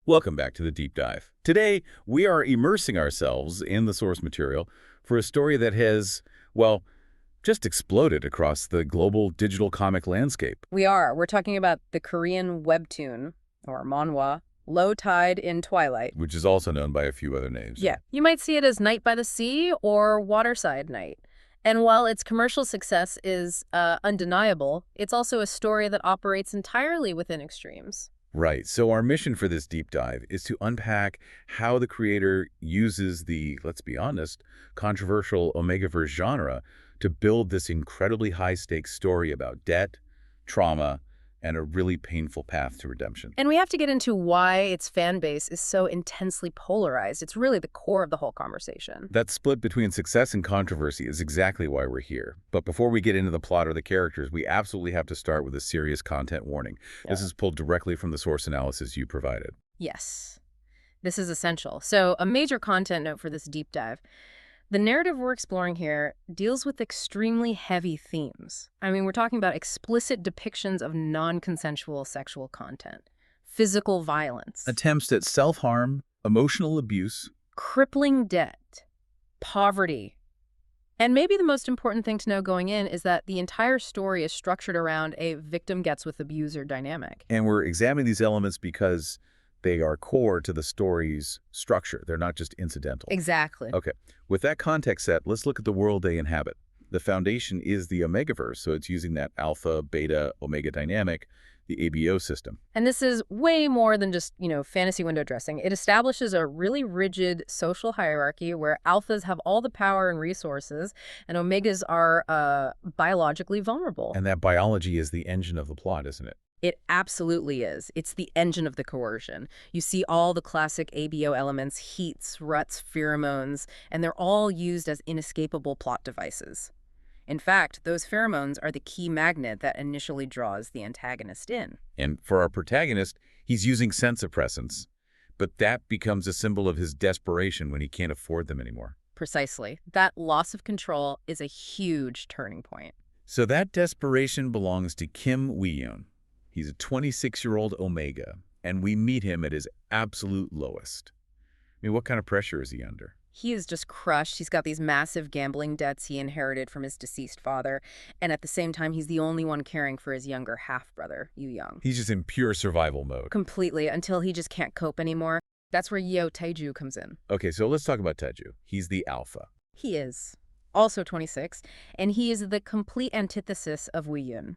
Welcome back to the Deep Dive. Today, we are immersing ourselves in the source material for a story that has, well, just exploded across the global digital comic landscape. We're talking about the Korean webtoon, or manhwa, Low Tide in Twilight. Which is also known by a few other names. Yeah, you might see it as Night by the Sea or Waterside Night. And while its commercial success is undeniable, it's also a story that operates entirely within extremes. Right. So our mission for this deep dive is to unpack how the creator uses the, let's be honest, controversial Omegaverse genre to build this incredibly high-stakes story about debt, trauma, and a really painful path to redemption. And we have to get into why its fan base is so intensely polarized. It's really the core of the whole conversation. That split between success and controversy is exactly why we're here. But before we get into the plot or the characters, we absolutely have to start with a serious content warning. Yeah. This is pulled directly from the source analysis you provided. Yes, this is essential. So a major content note for this deep dive. The narrative we're exploring here deals with extremely heavy themes. I mean, we're talking about explicit depictions of non-consensual sexual content, physical violence, Attempts at self-harm, emotional abuse. crippling debt, poverty. And maybe the most important thing to know going in is that the entire story is structured around a victim gets with abuser dynamic. And we're examining these elements because they are core to the story's structure. They're not just incidental. Exactly. Okay. With that context set, let's look at the world they inhabit. The foundation is the Omegaverse, so it's using that alpha, beta, omega dynamic, the ABO system. And this is way more than just, fantasy window dressing. It establishes a really rigid social hierarchy where alphas have all the power and resources, and omegas are biologically vulnerable. And that biology is the engine of the plot, isn't it? It absolutely is. It's the engine of the coercion. You see all the classic ABO elements, heats, ruts, pheromones, and they're all used as inescapable plot devices. In fact, those pheromones are the key magnet that initially draws the antagonist in. And for our protagonist, he's using scent suppressants, but that becomes a symbol of his desperation when he can't afford them anymore. Precisely. That loss of control is a huge turning point. So that desperation belongs to Kim Euihyun. He's a 26-year-old Omega, and we meet him at his absolute lowest. I mean, what kind of pressure is he under? He is just crushed. He's got these massive gambling debts he inherited from his deceased father, and at the same time, he's the only one caring for his younger half-brother, Euihyun. He's just in pure survival mode. Completely, until he just can't cope anymore. That's where Yeo Taeju comes in. Okay, so let's talk about Taeju. He's the alpha. He is also 26, and he is the complete antithesis of Euihyun.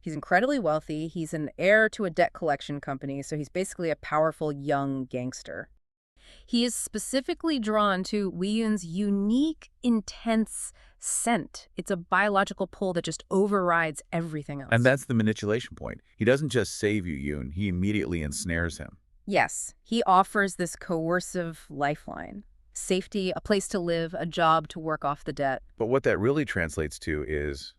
He's incredibly wealthy. He's an heir to a debt collection company, so he's basically a powerful young gangster. He is specifically drawn to Euihyun's unique, intense scent. It's a biological pull that just overrides everything else. And that's the manipulation point. He doesn't just save Euihyun, he immediately ensnares him. Yes, he offers this coercive lifeline. Safety, a place to live, a job to work off the debt. But what that really translates to is,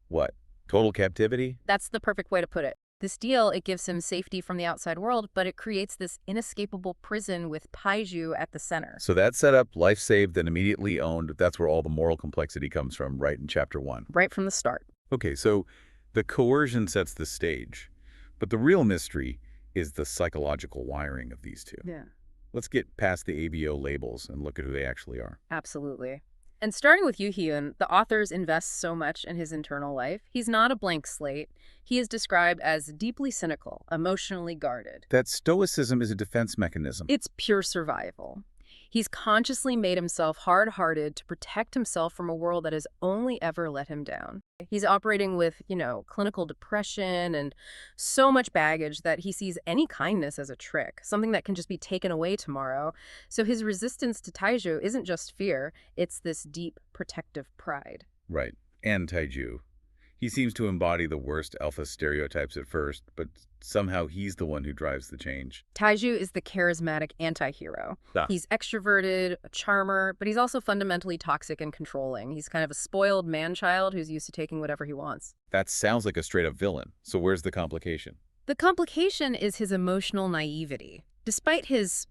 what? Total captivity? That's the perfect way to put it. This deal, it gives him safety from the outside world, but it creates this inescapable prison with Taeju at the center. So that setup, life saved and immediately owned, that's where all the moral complexity comes from, right in Chapter 1. Right from the start. Okay, so the coercion sets the stage, but the real mystery is the psychological wiring of these two. Yeah. Let's get past the ABO labels and look at who they actually are. Absolutely. And starting with Euihyun, the authors invest so much in his internal life. He's not a blank slate. He is described as deeply cynical, emotionally guarded. That stoicism is a defense mechanism. It's pure survival. He's consciously made himself hard-hearted to protect himself from a world that has only ever let him down. He's operating with, clinical depression and so much baggage that he sees any kindness as a trick, something that can just be taken away tomorrow. So his resistance to Taeju isn't just fear, it's this deep protective pride. Right. And Taeju. He seems to embody the worst alpha stereotypes at first, but somehow he's the one who drives the change. Taeju is the charismatic anti-hero. Ah. He's extroverted, a charmer, but he's also fundamentally toxic and controlling. He's kind of a spoiled man-child who's used to taking whatever he wants. That sounds like a straight-up villain. So where's the complication? The complication is his emotional naivety. Despite his,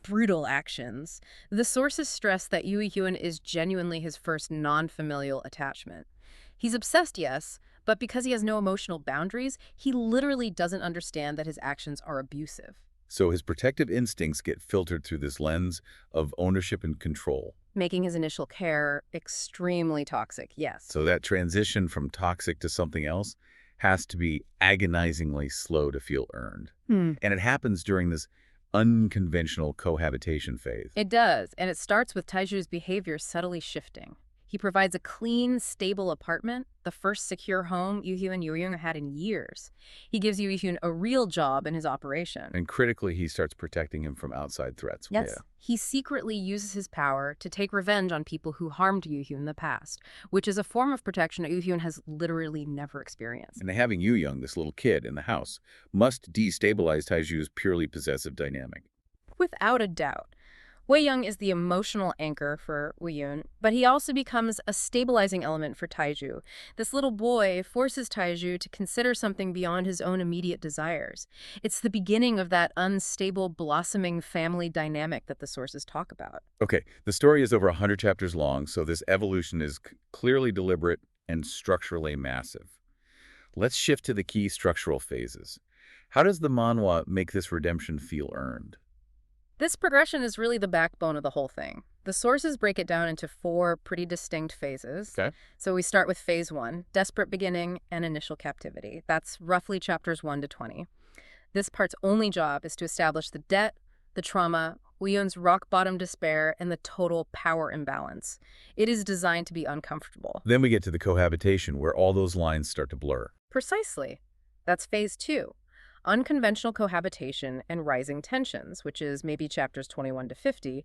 brutal actions, the sources stress that Euihyun is genuinely his first non-familial attachment. He's obsessed, yes, but because he has no emotional boundaries, he literally doesn't understand that his actions are abusive. So his protective instincts get filtered through this lens of ownership and control. Making his initial care extremely toxic, yes. So that transition from toxic to something else has to be agonizingly slow to feel earned. And it happens during this unconventional cohabitation phase. It does, and it starts with Taeju's behavior subtly shifting. He provides a clean, stable apartment, the first secure home Euhyun and Euihyun had in years. He gives Euihyun a real job in his operation. And critically, he starts protecting him from outside threats. Yes, Yeah. he secretly uses his power to take revenge on people who harmed Euihyun in the past, which is a form of protection that Euihyun has literally never experienced. And having Young, this little kid in the house, must destabilize Taeju's purely possessive dynamic. Without a doubt. Young is the emotional anchor for Euihyun, but he also becomes a stabilizing element for Taeju. This little boy forces Taeju to consider something beyond his own immediate desires. It's the beginning of that unstable, blossoming family dynamic that the sources talk about. Okay, the story is over 100 chapters long, so this evolution is clearly deliberate and structurally massive. Let's shift to the key structural phases. How does the manhwa make this redemption feel earned? This progression is really the backbone of the whole thing. The sources break it down into 4 pretty distinct phases. Okay. So we start with phase 1, desperate beginning and initial captivity. That's roughly chapters 1 to 20. This part's only job is to establish the debt, the trauma, Euhyun's rock-bottom despair, and the total power imbalance. It is designed to be uncomfortable. Then we get to the cohabitation, where all those lines start to blur. Precisely. That's phase 2. Unconventional cohabitation and rising tensions, which is maybe chapters 21 to 50.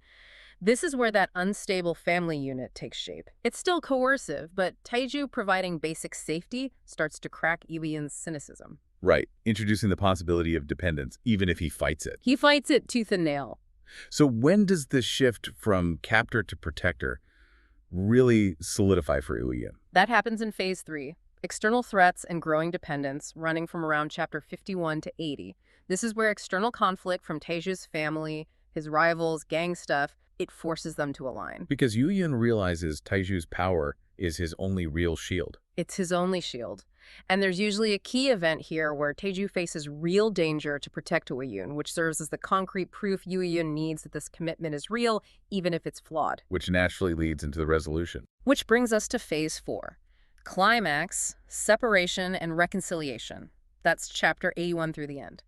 This is where that unstable family unit takes shape. It's still coercive, but Taeju providing basic safety starts to crack Euihyun's cynicism. Right, introducing the possibility of dependence, even if he fights it. He fights it tooth and nail. So when does this shift from captor to protector really solidify for Euihyun? That happens in phase 3. External threats and growing dependence, running from around chapter 51 to 80. This is where external conflict from Taeju's family, his rivals, gang stuff, it forces them to align. Because Euihyun realizes Taeju's power is his only real shield. It's his only shield. And there's usually a key event here where Taeju faces real danger to protect Euihyun, which serves as the concrete proof Euihyun needs that this commitment is real, even if it's flawed. Which naturally leads into the resolution. Which brings us to phase 4. Climax, separation, and reconciliation. That's chapter 81 through the end.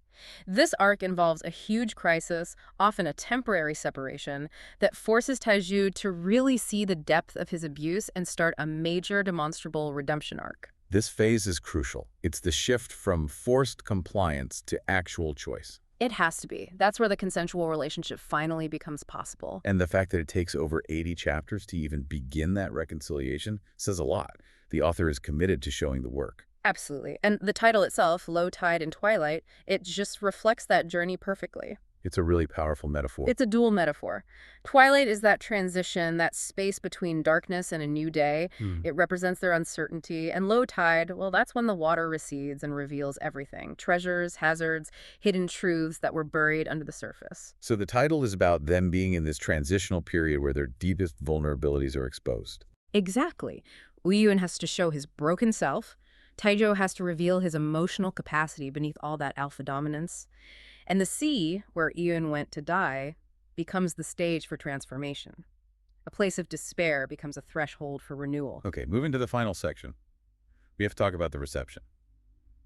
This arc involves a huge crisis, often a temporary separation, that forces Taeju to really see the depth of his abuse and start a major demonstrable redemption arc. This phase is crucial. It's the shift from forced compliance to actual choice. It has to be. That's where the consensual relationship finally becomes possible. And the fact that it takes over 80 chapters to even begin that reconciliation says a lot. The author is committed to showing the work. Absolutely. And the title itself, Low Tide and Twilight, it just reflects that journey perfectly. It's a really powerful metaphor. It's a dual metaphor. Twilight is that transition, that space between darkness and a new day. It represents their uncertainty. And low tide, well, that's when the water recedes and reveals everything. Treasures, hazards, hidden truths that were buried under the surface. So the title is about them being in this transitional period where their deepest vulnerabilities are exposed. Exactly. Euihyun has to show his broken self. Taeju has to reveal his emotional capacity beneath all that alpha dominance. And the sea, where Euihyun went to die, becomes the stage for transformation. A place of despair becomes a threshold for renewal. Okay, moving to the final section. We have to talk about the reception.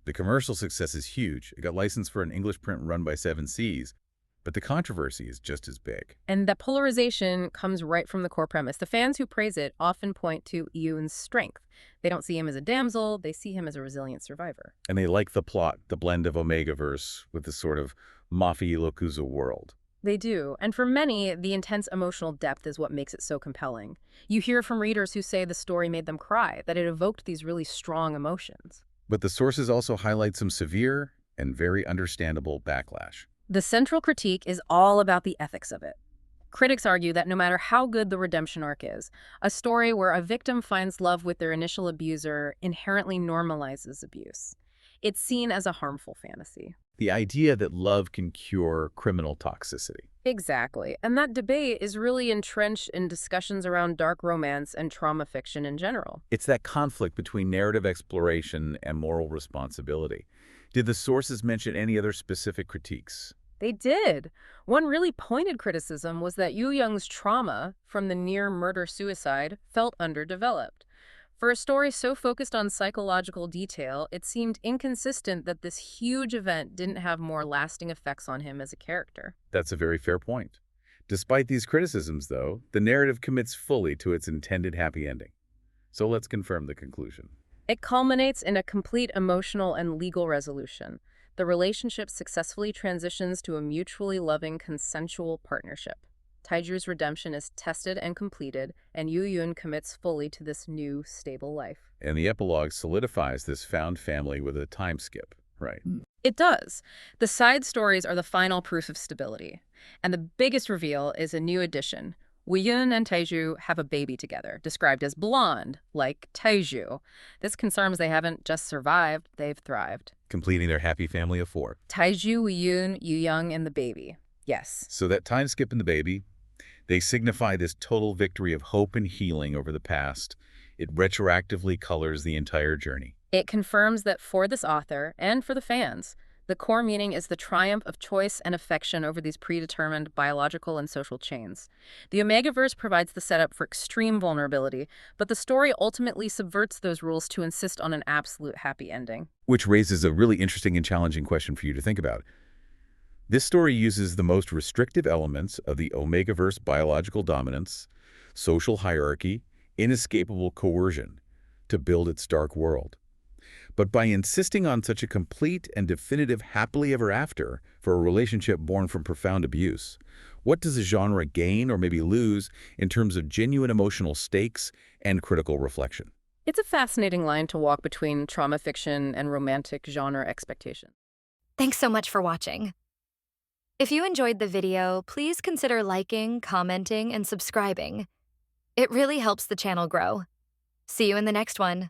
The commercial success is huge. It got licensed for an English print run by 7 Seas, but the controversy is just as big. And that polarization comes right from the core premise. The fans who praise it often point to Euihyun's strength. They don't see him as a damsel, they see him as a resilient survivor. And they like the plot, the blend of Omegaverse with this sort of Mafi Lokuza world. They do. And for many, the intense emotional depth is what makes it so compelling. You hear from readers who say the story made them cry, that it evoked these really strong emotions. But the sources also highlight some severe and very understandable backlash. The central critique is all about the ethics of it. Critics argue that no matter how good the redemption arc is, a story where a victim finds love with their initial abuser inherently normalizes abuse. It's seen as a harmful fantasy. The idea that love can cure criminal toxicity. Exactly. And that debate is really entrenched in discussions around dark romance and trauma fiction in general. It's that conflict between narrative exploration and moral responsibility. Did the sources mention any other specific critiques? They did. One really pointed criticism was that Euihyun's trauma from the near murder-suicide felt underdeveloped. For a story so focused on psychological detail, it seemed inconsistent that this huge event didn't have more lasting effects on him as a character. That's a very fair point. Despite these criticisms, though, the narrative commits fully to its intended happy ending. So let's confirm the conclusion. It culminates in a complete emotional and legal resolution. The relationship successfully transitions to a mutually loving, consensual partnership. Taeju's redemption is tested and completed, and Euihyun commits fully to this new, stable life. And the epilogue solidifies this found family with a time skip, right? It does. The side stories are the final proof of stability. And the biggest reveal is a new addition. Euihyun and Taeju have a baby together, described as blonde, like Taeju. This confirms they haven't just survived, they've thrived. Completing their happy family of 4. Taeju, Euihyun, Euyoung, and the baby. Yes. So that time skip and the baby, they signify this total victory of hope and healing over the past. It retroactively colors the entire journey. It confirms that for this author, and for the fans, the core meaning is the triumph of choice and affection over these predetermined biological and social chains. The Omegaverse provides the setup for extreme vulnerability, but the story ultimately subverts those rules to insist on an absolute happy ending. Which raises a really interesting and challenging question for you to think about. This story uses the most restrictive elements of the Omegaverse biological dominance, social hierarchy, inescapable coercion to build its dark world. But by insisting on such a complete and definitive happily ever after for a relationship born from profound abuse, what does the genre gain or maybe lose in terms of genuine emotional stakes and critical reflection? It's a fascinating line to walk between trauma fiction and romantic genre expectations. Thanks so much for watching. If you enjoyed the video, please consider liking, commenting, and subscribing. It really helps the channel grow. See you in the next one.